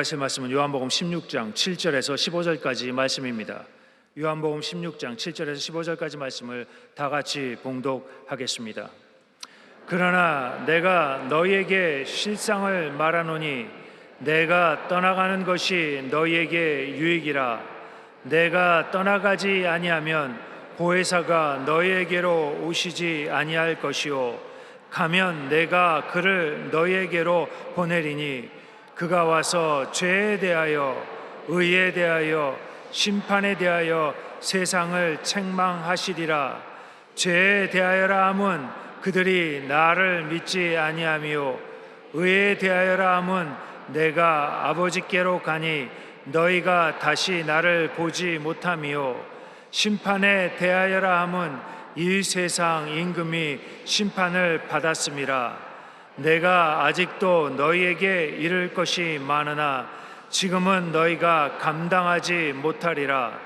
봉독하실 말씀은 요한복음 16장 7절에서 15절까지 말씀입니다. 요한복음 16장 7절에서 15절까지 말씀을 다 같이 봉독하겠습니다. 그러나 내가 너희에게 실상을 말하노니 내가 떠나가는 것이 너희에게 유익이라. 내가 떠나가지 아니하면 보혜사가 너희에게로 오시지 아니할 것이요 가면 내가 그를 너희에게로 보내리니 그가 와서 죄에 대하여 의에 대하여 심판에 대하여 세상을 책망하시리라. 죄에 대하여라 함은 그들이 나를 믿지 아니하며 의에 대하여라 함은 내가 아버지께로 가니 너희가 다시 나를 보지 못하며 심판에 대하여라 함은 이 세상 임금이 심판을 받았음이라. 내가 아직도 너희에게 이를 것이 많으나 지금은 너희가 감당하지 못하리라.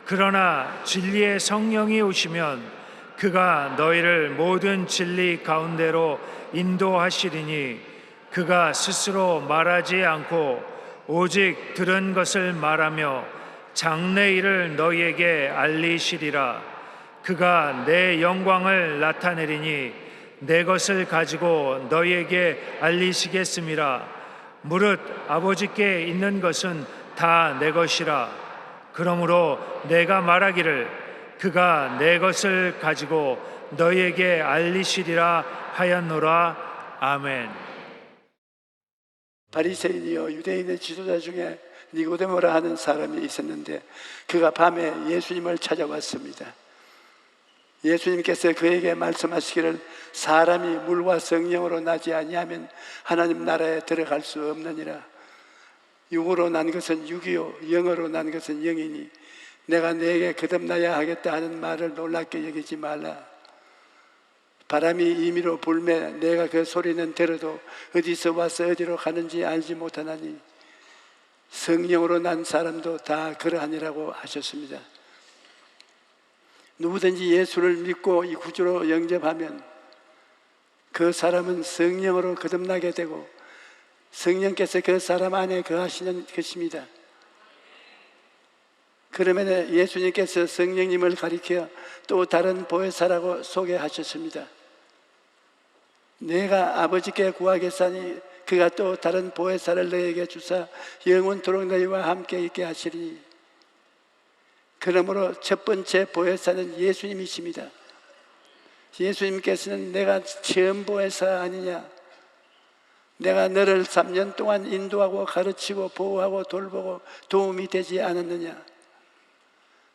그러나 진리의 성령이 오시면 그가 너희를 모든 진리 가운데로 인도하시리니 그가 스스로 말하지 않고 오직 들은 것을 말하며 장래 일을 너희에게 알리시리라. 그가 내 영광을 나타내리니 내 것을 가지고 너희에게 알리시겠음이라. 무릇 아버지께 있는 것은 다 내 것이라. 그러므로 내가 말하기를 그가 내 것을 가지고 너희에게 알리시리라 하였노라. 아멘. 바리새인이요 유대인의 지도자 중에 니고데모라 하는 사람이 있었는데 그가 밤에 예수님을 찾아왔습니다. 예수님께서 그에게 말씀하시기를 사람이 물과 성령으로 나지 아니하면 하나님 나라에 들어갈 수 없느니라. 육으로 난 것은 육이요 영으로 난 것은 영이니 내가 너에게 거듭나야 하겠다 하는 말을 놀랍게 여기지 말라. 바람이 임의로 불매 내가 그 소리는 들어도 어디서 와서 어디로 가는지 알지 못하나니 성령으로 난 사람도 다 그러하니라고 하셨습니다. 누구든지 예수를 믿고 이 구주로 영접하면 그 사람은 성령으로 거듭나게 되고 성령께서 그 사람 안에 거하시는 것입니다. 그러면 예수님께서 성령님을 가리켜 또 다른 보혜사라고 소개하셨습니다. 내가 아버지께 구하겠사니 그가 또 다른 보혜사를 너희에게 주사 영원토록 너희와 함께 있게 하시리니. 그러므로 첫 번째 보혜사는 예수님이십니다. 예수님께서는 내가 처음 보혜사 아니냐, 내가 너를 3년 동안 인도하고 가르치고 보호하고 돌보고 도움이 되지 않았느냐.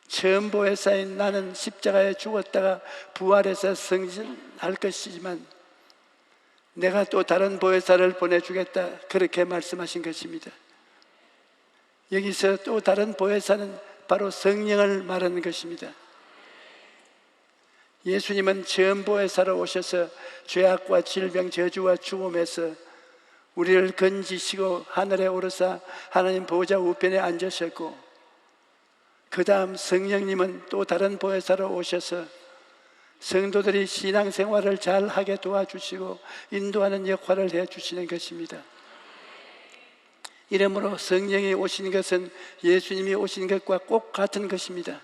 처음 보혜사인 나는 십자가에 죽었다가 부활해서 승진할 것이지만 내가 또 다른 보혜사를 보내주겠다, 그렇게 말씀하신 것입니다. 여기서 또 다른 보혜사는 바로 성령을 말하는 것입니다. 예수님은 처음 보혜사로 오셔서 죄악과 질병, 저주와 죽음에서 우리를 건지시고 하늘에 오르사 하나님 보좌 우편에 앉으셨고, 그 다음 성령님은 또 다른 보혜사로 오셔서 성도들이 신앙생활을 잘하게 도와주시고 인도하는 역할을 해주시는 것입니다. 이러므로 성령이 오신 것은 예수님이 오신 것과 꼭 같은 것입니다.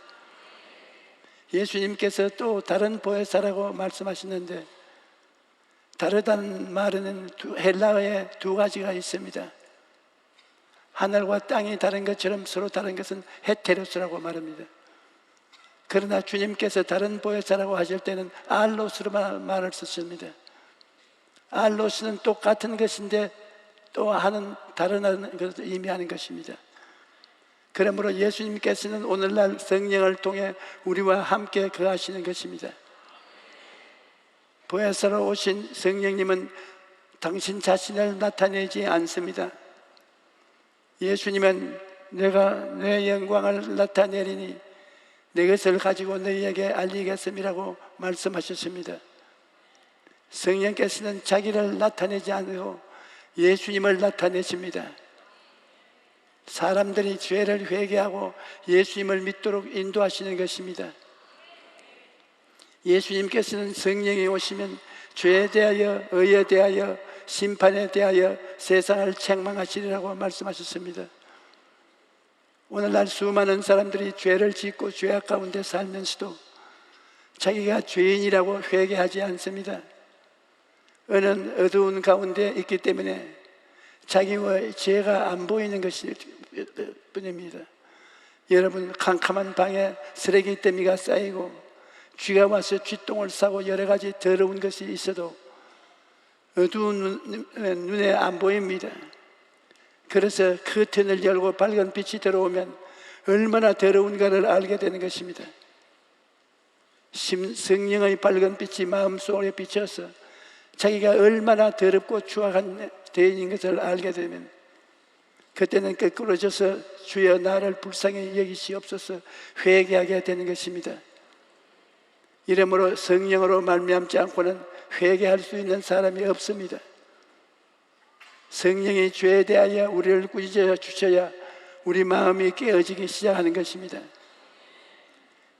예수님께서 또 다른 보혜사라고 말씀하시는데 다르다는 말에는 헬라어에 두 가지가 있습니다. 하늘과 땅이 다른 것처럼 서로 다른 것은 헤테로스라고 말합니다. 그러나 주님께서 다른 보혜사라고 하실 때는 알로스로만 말을 쓰십니다. 알로스는 똑같은 것인데 또 하는 다른 것을 의미하는 것입니다. 그러므로 예수님께서는 오늘날 성령을 통해 우리와 함께 거하시는 것입니다. 보혜사로 오신 성령님은 당신 자신을 나타내지 않습니다. 예수님은 내가 내 영광을 나타내리니 내 것을 가지고 너희에게 알리겠음이라고 말씀하셨습니다. 성령께서는 자기를 나타내지 않고 예수님을 나타내십니다. 사람들이 죄를 회개하고 예수님을 믿도록 인도하시는 것입니다. 예수님께서는 성령이 오시면 죄에 대하여, 의에 대하여, 심판에 대하여 세상을 책망하시리라고 말씀하셨습니다. 오늘날 수많은 사람들이 죄를 짓고 죄악 가운데 살면서도 자기가 죄인이라고 회개하지 않습니다. 어느 어두운 가운데 있기 때문에 자기의 죄가 안 보이는 것일 뿐입니다. 여러분, 캄캄한 방에 쓰레기 더미가 쌓이고 쥐가 와서 쥐똥을 싸고 여러 가지 더러운 것이 있어도 어두운 눈에 안 보입니다. 그래서 커튼을 열고 밝은 빛이 들어오면 얼마나 더러운가를 알게 되는 것입니다. 성령의 밝은 빛이 마음속에 비쳐서 자기가 얼마나 더럽고 추악한 죄인인 것을 알게 되면 그때는 거꾸로 져서 주여 나를 불쌍히 여기시옵소서 회개하게 되는 것입니다. 이러므로 성령으로 말미암지 않고는 회개할 수 있는 사람이 없습니다. 성령이 죄에 대하여 우리를 꾸짖어 주셔야 우리 마음이 깨어지기 시작하는 것입니다.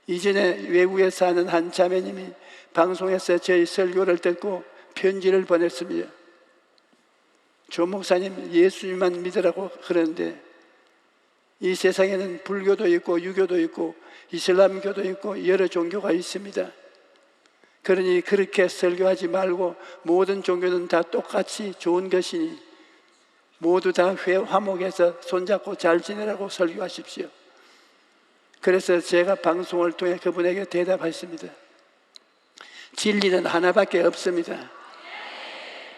이전에 외국에 사는 한 자매님이 방송에서 저희 설교를 듣고 편지를 보냈습니다. 조 목사님, 예수님만 믿으라고 그러는데 이 세상에는 불교도 있고 유교도 있고 이슬람교도 있고 여러 종교가 있습니다. 그러니 그렇게 설교하지 말고 모든 종교는 다 똑같이 좋은 것이니 모두 다 화목해서 손잡고 잘 지내라고 설교하십시오. 그래서 제가 방송을 통해 그분에게 대답했습니다. 진리는 하나밖에 없습니다.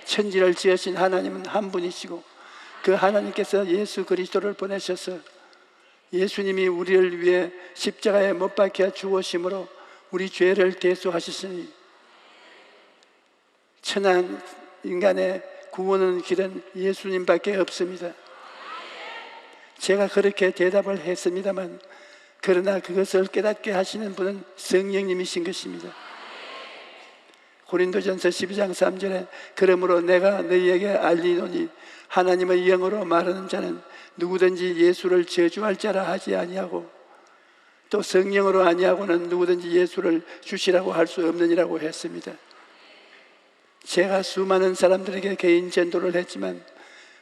천지를 지으신 하나님은 한 분이시고 그 하나님께서 예수 그리스도를 보내셔서 예수님이 우리를 위해 십자가에 못 박혀 죽으심으로 우리 죄를 대속하셨으니 천한 인간의 구원의 길은 예수님밖에 없습니다. 제가 그렇게 대답을 했습니다만 그러나 그것을 깨닫게 하시는 분은 성령님이신 것입니다. 고린도전서 12장 3절에 그러므로 내가 너희에게 알리노니 하나님의 영으로 말하는 자는 누구든지 예수를 저주할 자라 하지 아니하고 또 성령으로 아니하고는 누구든지 예수를 주시라고 할 수 없느니라고 했습니다. 제가 수많은 사람들에게 개인 전도를 했지만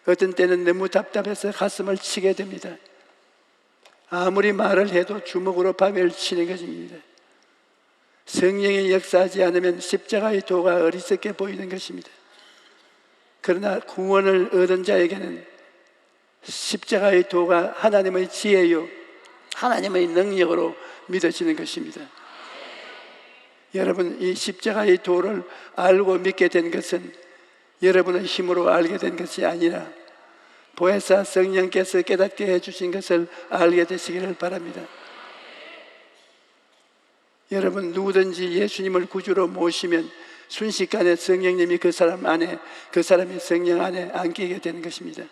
어떤 때는 너무 답답해서 가슴을 치게 됩니다. 아무리 말을 해도 주먹으로 바벨을 치는 것입니다. 성령이 역사하지 않으면 십자가의 도가 어리석게 보이는 것입니다. 그러나 구원을 얻은 자에게는 십자가의 도가 하나님의 지혜요 하나님의 능력으로 믿어지는 것입니다. 여러분, 이 십자가의 도를 알고 믿게 된 것은 여러분의 힘으로 알게 된 것이 아니라 보혜사 성령께서 깨닫게 해주신 것을 알게 되시기를 바랍니다. 여러분, 누구든지 예수님을 구주로 모시면 순식간에 성령님이 그 사람 안에, 그 사람이 성령 안에 안기게 되는 것입니다.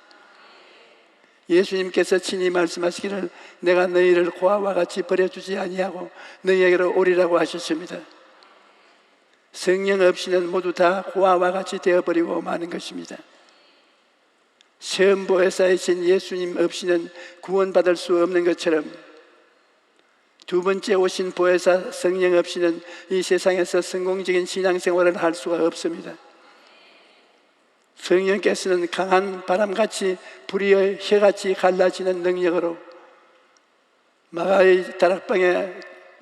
예수님께서 친히 말씀하시기를 내가 너희를 고아와 같이 버려주지 아니하고 너희에게로 오리라고 하셨습니다. 성령 없이는 모두 다 고아와 같이 되어버리고 마는 것입니다. 처음 보혜사이신 예수님 없이는 구원받을 수 없는 것처럼 두 번째 오신 보혜사 성령 없이는 이 세상에서 성공적인 신앙생활을 할 수가 없습니다. 성령께서는 강한 바람같이 불의의 혀같이 갈라지는 능력으로 마가의 다락방에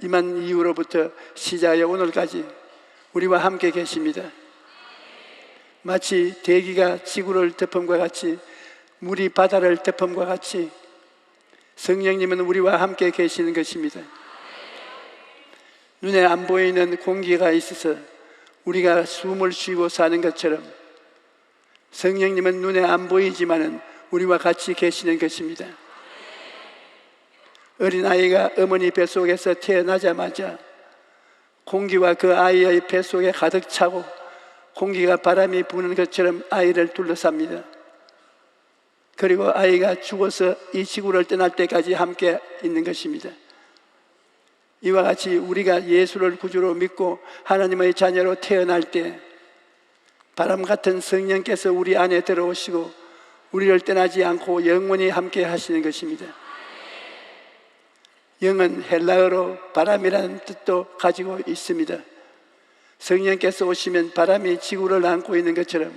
임한 이후로부터 시작하여 오늘까지 우리와 함께 계십니다. 마치 대기가 지구를 덮음과 같이 물이 바다를 덮음과 같이 성령님은 우리와 함께 계시는 것입니다. 눈에 안 보이는 공기가 있어서 우리가 숨을 쉬고 사는 것처럼 성령님은 눈에 안 보이지만은 우리와 같이 계시는 것입니다. 어린아이가 어머니 뱃속에서 태어나자마자 공기와 그 아이의 뱃속에 가득 차고 공기가 바람이 부는 것처럼 아이를 둘러쌉니다. 그리고 아이가 죽어서 이 지구를 떠날 때까지 함께 있는 것입니다. 이와 같이 우리가 예수를 구주로 믿고 하나님의 자녀로 태어날 때 바람 같은 성령께서 우리 안에 들어오시고 우리를 떠나지 않고 영원히 함께 하시는 것입니다. 영은 헬라어로 바람이라는 뜻도 가지고 있습니다. 성령께서 오시면 바람이 지구를 안고 있는 것처럼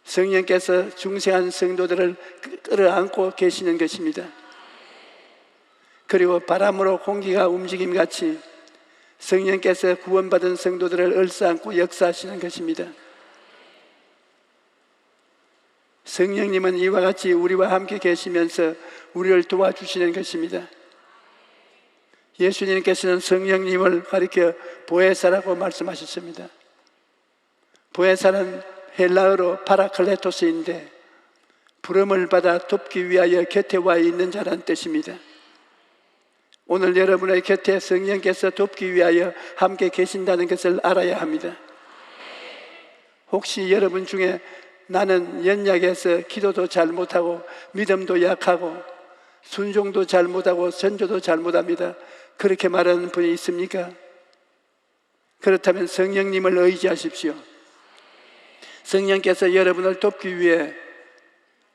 성령께서 중생한 성도들을 끌어안고 계시는 것입니다. 그리고 바람으로 공기가 움직임같이 성령께서 구원받은 성도들을 얼싸안고 역사하시는 것입니다. 성령님은 이와 같이 우리와 함께 계시면서 우리를 도와주시는 것입니다. 예수님께서는 성령님을 가리켜 보혜사라고 말씀하셨습니다. 보혜사는 헬라어로 파라클레토스인데 부름을 받아 돕기 위하여 곁에 와 있는 자라는 뜻입니다. 오늘 여러분의 곁에 성령께서 돕기 위하여 함께 계신다는 것을 알아야 합니다. 혹시 여러분 중에 나는 연약해서 기도도 잘 못하고 믿음도 약하고 순종도 잘 못하고 전도도 잘 못합니다, 그렇게 말하는 분이 있습니까? 그렇다면 성령님을 의지하십시오. 성령께서 여러분을 돕기 위해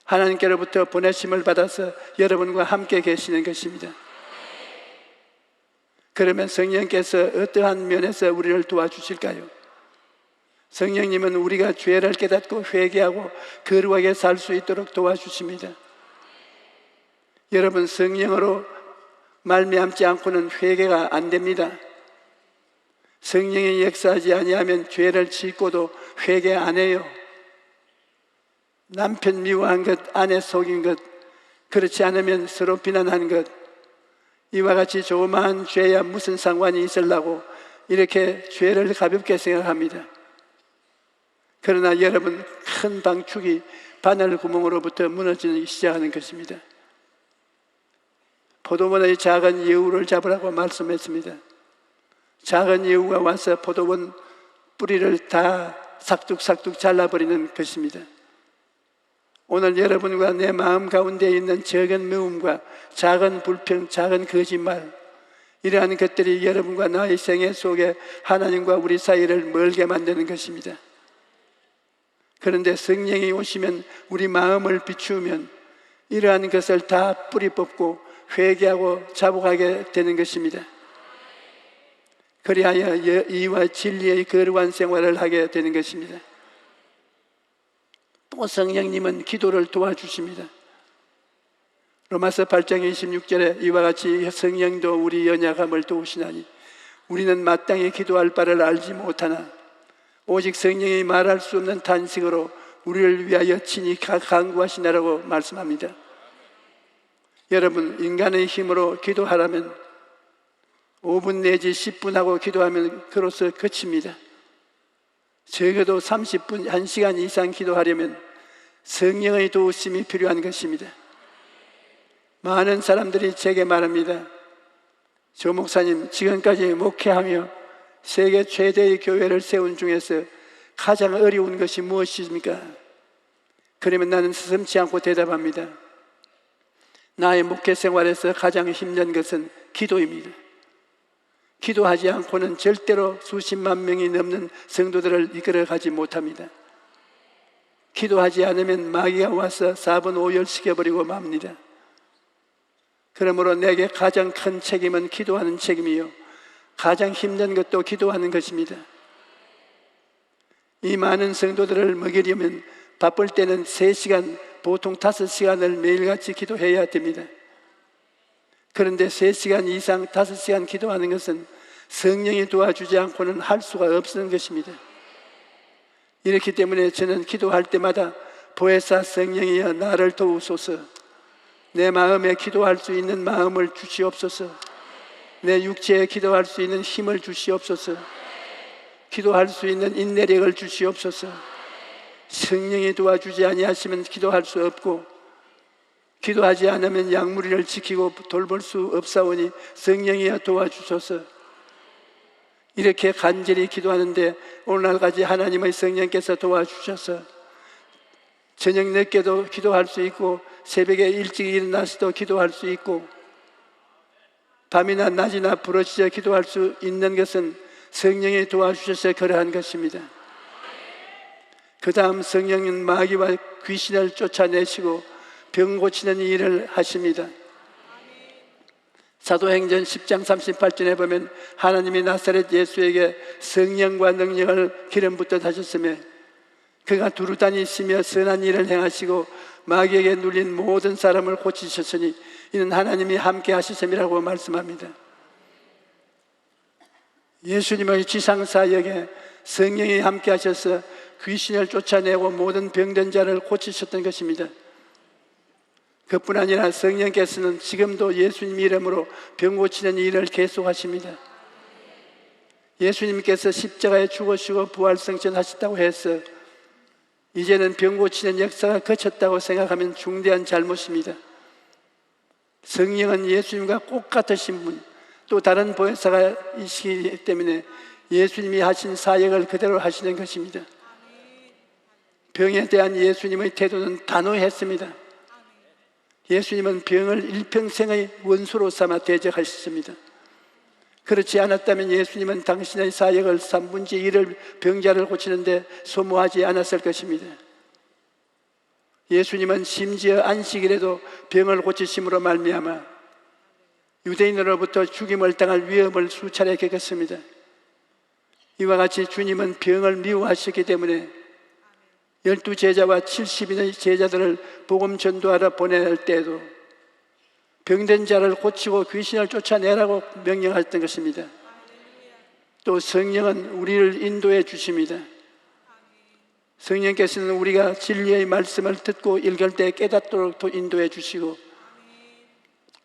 하나님께로부터 보내심을 받아서 여러분과 함께 계시는 것입니다. 그러면 성령께서 어떠한 면에서 우리를 도와주실까요? 성령님은 우리가 죄를 깨닫고 회개하고 거룩하게 살 수 있도록 도와주십니다. 여러분, 성령으로 말미암지 않고는 회개가 안 됩니다. 성령이 역사하지 아니하면 죄를 짓고도 회개 안 해요. 남편 미워한 것, 아내 속인 것, 그렇지 않으면 서로 비난한 것, 이와 같이 조그마한 죄야 무슨 상관이 있으려고 이렇게 죄를 가볍게 생각합니다. 그러나 여러분, 큰 방축이 바늘 구멍으로부터 무너지기 시작하는 것입니다. 포도원의 작은 여우를 잡으라고 말씀했습니다. 작은 여우가 와서 포도원 뿌리를 다 삭둑삭둑 잘라버리는 것입니다. 오늘 여러분과 내 마음 가운데 있는 적은 미움과 작은 불평, 작은 거짓말, 이러한 것들이 여러분과 나의 생애 속에 하나님과 우리 사이를 멀게 만드는 것입니다. 그런데 성령이 오시면, 우리 마음을 비추면 이러한 것을 다 뿌리 뽑고 회개하고 자복하게 되는 것입니다. 그리하여 이와 진리의 거룩한 생활을 하게 되는 것입니다. 또 성령님은 기도를 도와주십니다. 로마서 8장 26절에 이와 같이 성령도 우리 연약함을 도우시나니 우리는 마땅히 기도할 바를 알지 못하나 오직 성령이 말할 수 없는 탄식으로 우리를 위하여 친히 간구하시나라고 말씀합니다. 여러분, 인간의 힘으로 기도하라면 5분 내지 10분 하고 기도하면 그로써 그칩니다. 적어도 30분, 1시간 이상 기도하려면 성령의 도우심이 필요한 것입니다. 많은 사람들이 제게 말합니다. 조 목사님, 지금까지 목회하며 세계 최대의 교회를 세운 중에서 가장 어려운 것이 무엇입니까? 그러면 나는 서슴지 않고 대답합니다. 나의 목회 생활에서 가장 힘든 것은 기도입니다. 기도하지 않고는 절대로 수십만 명이 넘는 성도들을 이끌어가지 못합니다. 기도하지 않으면 마귀가 와서 4분 5열 시켜버리고 맙니다. 그러므로 내게 가장 큰 책임은 기도하는 책임이요, 가장 힘든 것도 기도하는 것입니다. 이 많은 성도들을 먹이려면 바쁠 때는 3시간, 보통 5시간을 매일같이 기도해야 됩니다. 그런데 3시간 이상 5시간 기도하는 것은 성령이 도와주지 않고는 할 수가 없는 것입니다. 이렇기 때문에 저는 기도할 때마다 보혜사 성령이여 나를 도우소서, 내 마음에 기도할 수 있는 마음을 주시옵소서, 내 육체에 기도할 수 있는 힘을 주시옵소서, 기도할 수 있는 인내력을 주시옵소서. 성령이 도와주지 아니하시면 기도할 수 없고, 기도하지 않으면 양무리를 지키고 돌볼 수 없사오니 성령이여 도와주소서. 이렇게 간절히 기도하는데 오늘날까지 하나님의 성령께서 도와주셔서 저녁 늦게도 기도할 수 있고, 새벽에 일찍 일어나서도 기도할 수 있고, 밤이나 낮이나 부르짖어 기도할 수 있는 것은 성령이 도와주셔서 그러한 것입니다. 그 다음 성령은 마귀와 귀신을 쫓아내시고 병 고치는 일을 하십니다. 사도행전 10장 38절에 보면 하나님이 나사렛 예수에게 성령과 능력을 기름 붓듯 하셨으며 그가 두루 다니시며 선한 일을 행하시고 마귀에게 눌린 모든 사람을 고치셨으니 이는 하나님이 함께 하시셈이라고 말씀합니다. 예수님의 지상사역에 성령이 함께 하셔서 귀신을 쫓아내고 모든 병든 자를 고치셨던 것입니다. 그뿐 아니라 성령께서는 지금도 예수님 이름으로 병 고치는 일을 계속하십니다. 예수님께서 십자가에 죽으시고 부활승천하셨다고 해서 이제는 병 고치는 역사가 그쳤다고 생각하면 중대한 잘못입니다. 성령은 예수님과 꼭 같으신 분, 또 다른 보혜사가이시기 때문에 예수님이 하신 사역을 그대로 하시는 것입니다. 병에 대한 예수님의 태도는 단호했습니다. 예수님은 병을 일평생의 원수로 삼아 대적하셨습니다. 그렇지 않았다면 예수님은 당신의 사역을 1/3 1을 병자를 고치는데 소모하지 않았을 것입니다. 예수님은 심지어 안식일에도 병을 고치심으로 말미암아 유대인으로부터 죽임을 당할 위험을 수차례 겪었습니다. 이와 같이 주님은 병을 미워하셨기 때문에 12 제자와 70인의 제자들을 복음 전도하러 보낼 때에도 병든 자를 고치고 귀신을 쫓아내라고 명령하셨던 것입니다. 또 성령은 우리를 인도해 주십니다. 성령께서는 우리가 진리의 말씀을 듣고 읽을 때 깨닫도록 또 인도해 주시고,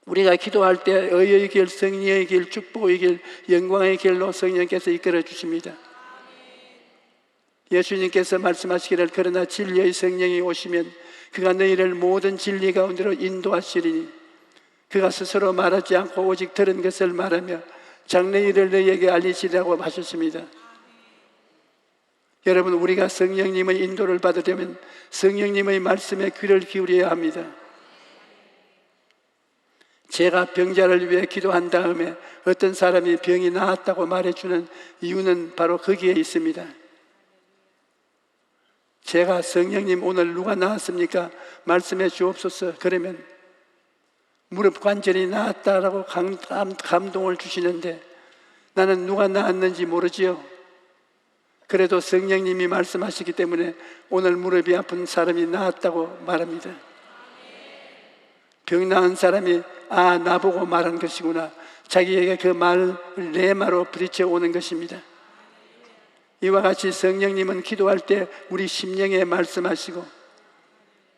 우리가 기도할 때 의의 길, 승리의 길, 축복의 길, 영광의 길로 성령께서 이끌어 주십니다. 예수님께서 말씀하시기를 그러나 진리의 성령이 오시면 그가 너희를 모든 진리 가운데로 인도하시리니 그가 스스로 말하지 않고 오직 들은 것을 말하며 장래일을 너희에게 알리시리라고 하셨습니다. 여러분, 우리가 성령님의 인도를 받으려면 성령님의 말씀에 귀를 기울여야 합니다. 제가 병자를 위해 기도한 다음에 어떤 사람이 병이 나았다고 말해주는 이유는 바로 거기에 있습니다. 제가 성령님 오늘 누가 나았습니까? 말씀해 주옵소서. 그러면 무릎 관절이 나았다라고 감동을 주시는데 나는 누가 나았는지 모르지요. 그래도 성령님이 말씀하시기 때문에 오늘 무릎이 아픈 사람이 나았다고 말합니다. 병 나은 사람이 나보고 말한 것이구나, 자기에게 그 말을 레마로 부딪혀 오는 것입니다. 이와 같이 성령님은 기도할 때 우리 심령에 말씀하시고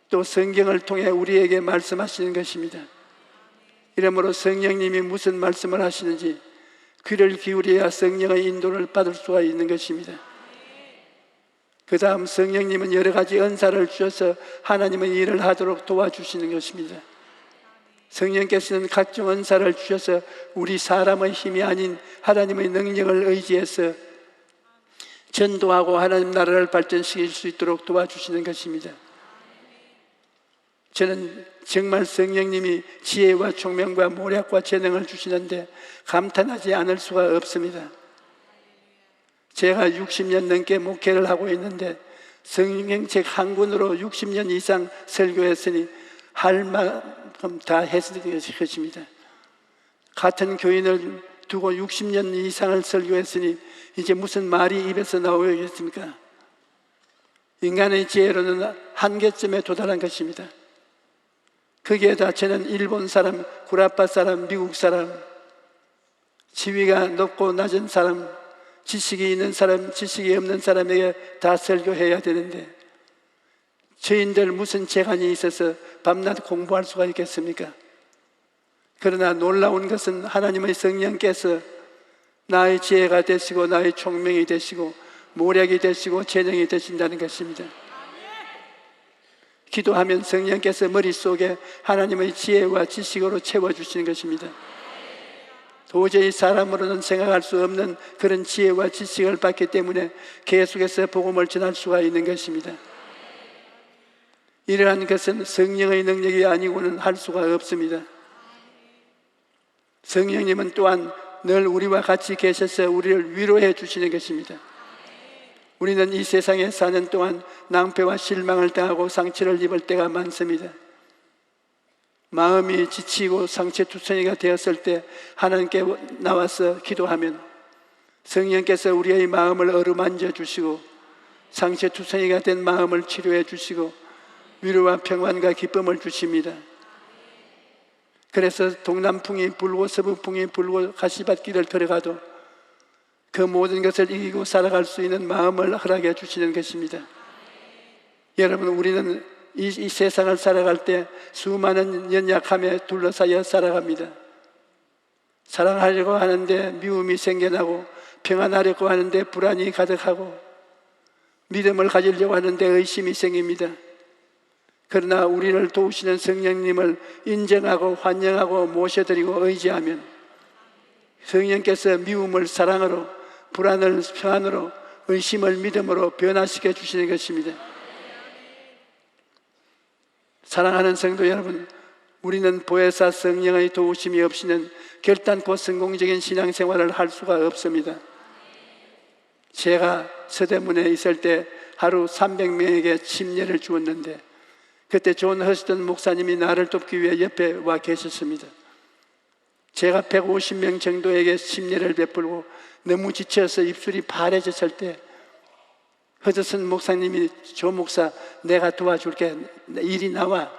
또 성경을 통해 우리에게 말씀하시는 것입니다. 이러므로 성령님이 무슨 말씀을 하시는지 귀를 기울여야 성령의 인도를 받을 수가 있는 것입니다. 그 다음 성령님은 여러 가지 은사를 주셔서 하나님의 일을 하도록 도와주시는 것입니다. 성령께서는 각종 은사를 주셔서 우리 사람의 힘이 아닌 하나님의 능력을 의지해서 전도하고 하나님 나라를 발전시킬 수 있도록 도와주시는 것입니다. 저는 정말 성령님이 지혜와 총명과 모략과 재능을 주시는데 감탄하지 않을 수가 없습니다. 제가 60년 넘게 목회를 하고 있는데 성경책 한 권으로 60년 이상 설교했으니 할 만큼 다 했을 것입니다. 같은 교인을 두고 60년 이상을 설교했으니 이제 무슨 말이 입에서 나오겠습니까? 인간의 지혜로는 한계점에 도달한 것입니다. 거기에다 저는 일본 사람, 구라파 사람, 미국 사람, 지위가 높고 낮은 사람, 지식이 있는 사람, 지식이 없는 사람에게 다 설교해야 되는데 저희들 무슨 재간이 있어서 밤낮 공부할 수가 있겠습니까? 그러나 놀라운 것은 하나님의 성령께서 나의 지혜가 되시고 나의 총명이 되시고 모략이 되시고 재능이 되신다는 것입니다. 기도하면 성령께서 머릿속에 하나님의 지혜와 지식으로 채워주시는 것입니다. 도저히 사람으로는 생각할 수 없는 그런 지혜와 지식을 받기 때문에 계속해서 복음을 전할 수가 있는 것입니다. 이러한 것은 성령의 능력이 아니고는 할 수가 없습니다. 성령님은 또한 늘 우리와 같이 계셔서 우리를 위로해 주시는 것입니다. 우리는 이 세상에 사는 동안 낭패와 실망을 당하고 상처를 입을 때가 많습니다. 마음이 지치고 상처투성이가 되었을 때 하나님께 나와서 기도하면 성령께서 우리의 마음을 어루만져 주시고 상처투성이가 된 마음을 치료해 주시고 위로와 평안과 기쁨을 주십니다. 그래서 동남풍이 불고 서북풍이 불고 가시밭길을 들어가도 그 모든 것을 이기고 살아갈 수 있는 마음을 허락해 주시는 것입니다. 여러분, 우리는 이 세상을 살아갈 때 수많은 연약함에 둘러싸여 살아갑니다. 사랑하려고 하는데 미움이 생겨나고, 평안하려고 하는데 불안이 가득하고, 믿음을 가지려고 하는데 의심이 생깁니다. 그러나 우리를 도우시는 성령님을 인정하고 환영하고 모셔드리고 의지하면 성령께서 미움을 사랑으로, 불안을 평안으로, 의심을 믿음으로 변화시켜 주시는 것입니다. 사랑하는 성도 여러분, 우리는 보혜사 성령의 도우심이 없이는 결단코 성공적인 신앙생활을 할 수가 없습니다. 제가 서대문에 있을 때 하루 300명에게 침례를 주었는데, 그때 존 허스턴 목사님이 나를 돕기 위해 옆에 와 계셨습니다. 제가 150명 정도에게 침례를 베풀고 너무 지쳐서 입술이 파래졌을 때 허스턴 목사님이 조 목사, 내가 도와줄게, 일이 나와,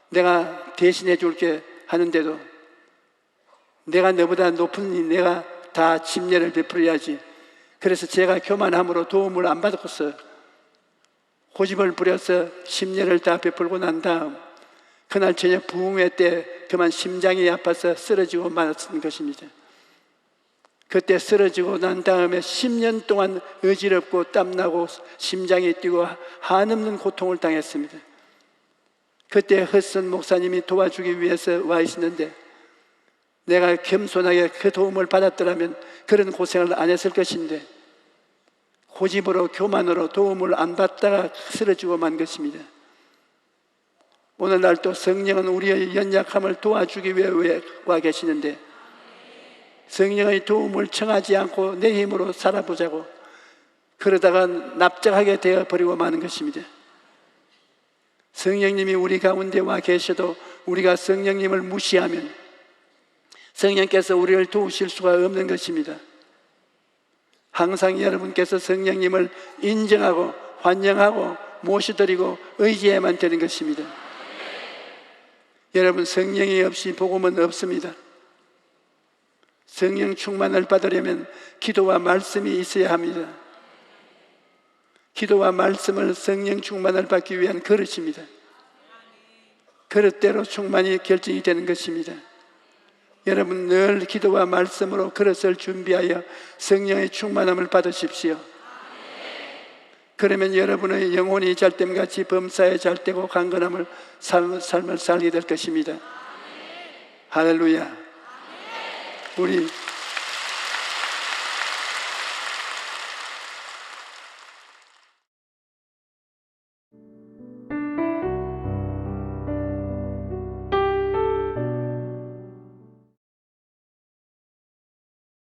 내가 대신해 줄게 하는데도 내가 너보다 높으니 내가 다 침례를 베풀어야지. 그래서 제가 교만함으로 도움을 안 받았어요. 고집을 부려서 침례를 다 베풀고 난 다음 그날 저녁 부흥회 때 그만 심장이 아파서 쓰러지고 말았던 것입니다. 그때 쓰러지고 난 다음에 10년 동안 어지럽고 땀나고 심장이 뛰고 한없는 고통을 당했습니다. 그때 허슨 목사님이 도와주기 위해서 와 있었는데, 내가 겸손하게 그 도움을 받았더라면 그런 고생을 안 했을 것인데 고집으로 교만으로 도움을 안 받다가 쓰러지고 만 것입니다. 오늘날 또 성령은 우리의 연약함을 도와주기 위해 와 계시는데, 성령의 도움을 청하지 않고 내 힘으로 살아보자고 그러다가 납작하게 되어버리고 마는 것입니다. 성령님이 우리 가운데 와 계셔도 우리가 성령님을 무시하면 성령께서 우리를 도우실 수가 없는 것입니다. 항상 여러분께서 성령님을 인정하고 환영하고 모셔드리고 의지해야만 되는 것입니다. 여러분, 성령이 없이 복음은 없습니다. 성령 충만을 받으려면 기도와 말씀이 있어야 합니다. 기도와 말씀을 성령 충만을 받기 위한 그릇입니다. 그릇대로 충만이 결정이 되는 것입니다. 여러분, 늘 기도와 말씀으로 그릇을 준비하여 성령의 충만함을 받으십시오. 그러면 여러분의 영혼이 잘됨같이 범사에 잘되고 강건함을 삶을 살게 될 것입니다. 할렐루야. 우리